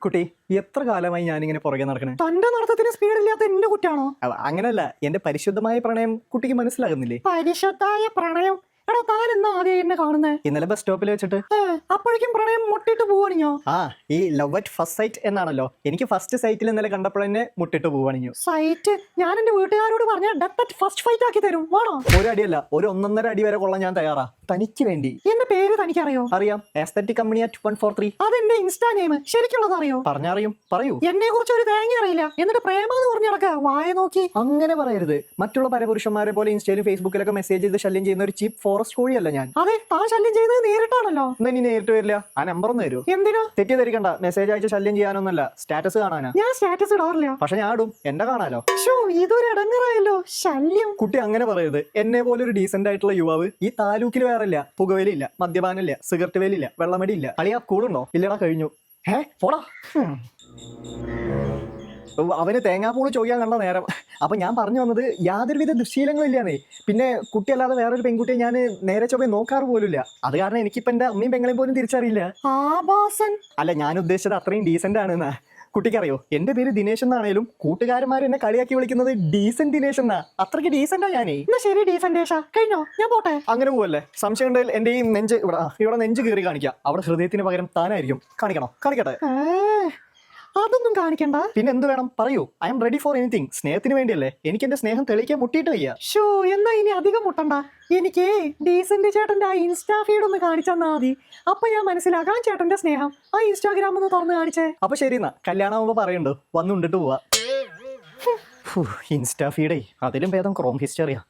കുട്ടി എത്ര കാലമായി ഞാനിങ്ങനെ പുറകെ നടക്കണേ? തന്റെ നടത്തത്തിന് സ്പീഡില്ലാത്ത എന്റെ കുറ്റാണോ? അങ്ങനല്ല, എന്റെ പരിശുദ്ധമായ പ്രണയം കുട്ടിക്ക് മനസ്സിലാകുന്നില്ലേ? പരിശുദ്ധായ പ്രണയം? എടാ താൻ എന്നാ ആദ്യം എന്നെ കാണുന്നേ? ഇന്നലെ ബസ് സ്റ്റോപ്പിൽ വെച്ചിട്ട്. അപ്പോഴേക്കും പ്രണയം മുട്ടിട്ട് പോവാണിഞ്ഞോ? ഈ ലവ് അറ്റ് ഫസ്റ്റ് സൈറ്റ് എന്നാണല്ലോ. എനിക്ക് ഫസ്റ്റ് സൈറ്റിൽ ഇന്നലെ കണ്ടപ്പോഴെന്നെ മുട്ടിട്ട് പോവാണിഞ്ഞു. സൈറ്റ് ഞാൻ എന്റെ വീട്ടുകാരോട് പറഞ്ഞ ഡെത്ത് അറ്റ് ഫസ്റ്റ് ഫൈറ്റ് ആക്കി തരും. വേണോ? ഒരു അടിയല്ല, ഒരു 1.5 അടി വരെ കൊള്ളാൻ ഞാൻ തയ്യാറാ, തനിക്ക് വേണ്ടി. എന്റെ പേര് തനിക്കറിയോ? അറിയാം, എസ്തെറ്റിക് കമ്പനി അറ്റ് 143. അതെന്റെ ഇൻസ്റ്റാ നെയിം. ശരിക്കുള്ളത് അറിയോ? പറഞ്ഞറിയും, പറയൂ. എന്നെ കുറിച്ച് ഒരു തേങ്ങ അറിയില്ല, എന്നിട്ട് പ്രേമാന്ന് പറഞ്ഞു നടക്ക. വായ നോക്കി അങ്ങനെ പറയരുത്. മറ്റുള്ള പരപുരുഷന്മാരെ പോലെ ഇൻസ്റ്റയിലും ഫേസ്ബുക്കിലൊക്കെ മെസ്സേജ് ചെയ്ത് ശല്യം ചെയ്യുന്ന ഒരു ചീപ്പ് ഫോറസ്റ്റ് കോഴിയല്ല ഞാൻ. അതെ, താൻ ശല്യം ചെയ്തത് നേരിട്ടാണല്ലോ. എന്നാ ഇനി നേരിട്ട് വരില്ല. ആ നമ്പർ ഒന്ന് തരൂ. എന്തിനാ? തെറ്റിദ്ധരിക്കണ്ട, മെസ്സേജ് അയച്ച് ശല്യം ചെയ്യാനൊന്നല്ല, സ്റ്റാറ്റസ് കാണാനാ. ഞാൻ സ്റ്റാറ്റസ് ഇടാറില്ല. പക്ഷെ ഞാൻ ഇടും, എന്റെ കാണാലോ. ഇതൊരു ഇടങ്ങറായല്ലോ. ശല്യം. കുട്ടി അങ്ങനെ പറയരുത്. എന്നെ പോലെ ഒരു ഡീസന്റ് ആയിട്ടുള്ള യുവാവ് ഈ താലൂക്കിൽ വേറില്ല. പുകവലിയില്ല, മദ്യപാനില്ല, സിഗരറ്റ് വേലില്ല, വെള്ളമടിയില്ല. അളിയാ കൂടുണ്ടോ? ഇല്ലടാ, കഴിഞ്ഞു. പോടാ. അവന് തേങ്ങാപ്പൂള് ചോദിക്കാൻ കണ്ട നേരം. അപ്പൊ ഞാൻ പറഞ്ഞു വന്നത്, യാതൊരുവിധ ദുശ്ശീലങ്ങളില്ലാന്നേ. പിന്നെ കുട്ടിയല്ലാതെ വേറൊരു പെൺകുട്ടിയെ ഞാൻ നേരെ ചൊവ്വേ നോക്കാറ് പോലുമില്ല. അത് കാരണം എനിക്കിപ്പോ എന്റെ അമ്മയും പെങ്ങളെയും പോലും തിരിച്ചറിയില്ല. അല്ല, ഞാൻ ഉദ്ദേശിച്ചത് അത്രയും ഡീസന്റ് ആണെന്നാ. കുട്ടിക്കറിയോ, എന്റെ പേര് ദിനേശ് എന്നാണേലും കൂട്ടുകാരന്മാർ എന്നെ കളിയാക്കി വിളിക്കുന്നത് ഡീസന്റ് ദിനേശ് എന്നാ. അത്രയ്ക്ക് ഡീസന്റാ ഞാനേ. ശരി, ഡീസന്റ് കഴിഞ്ഞോ? ഞാൻ പോട്ടെ. അങ്ങനെ പോവല്ലേ? സംശയം ഉണ്ടെങ്കിൽ എന്റെ ഈ നെഞ്ച് ഇവിടെ നെഞ്ച് കീറി കാണിക്കാം. അവിടെ ഹൃദയത്തിന് പകരം താനായിരിക്കും. കാണിക്കണോ? കാണിക്കട്ടെ. അതൊന്നും കാണിക്കണ്ട. പിന്നെ എന്ത് വേണം പറയൂ. I am ready for anything. സ്നേഹത്തിന് വേണ്ടിയല്ലേ. എനിക്ക് എന്റെ സ്നേഹം തെളിയിക്കാൻ മുട്ടിയിട്ട് വയ്യ. എന്നാ ഇനി അധികം മുട്ടണ്ട. എനിക്ക് ഡീസന്റ് ചേട്ടന്റെ ആ ഇൻസ്റ്റാ ഫീഡ് ഒന്ന് കാണിച്ചെന്നാ മതി. അപ്പൊ ഞാൻ മനസ്സിലാക്കാം ചേട്ടന്റെ സ്നേഹം. ആ ഇൻസ്റ്റാഗ്രാം ഒന്ന് തുറന്ന് കാണിച്ചേ. അപ്പൊ ശരി എന്നാ, കല്യാണം ആവുമ്പോ പറയണ്ടോ, വന്നുണ്ടിട്ട് പോവാ. ഇൻസ്റ്റാ ഫീഡേ അതിലും ഭേദം ക്രോം ഹിസ്റ്ററിയാ.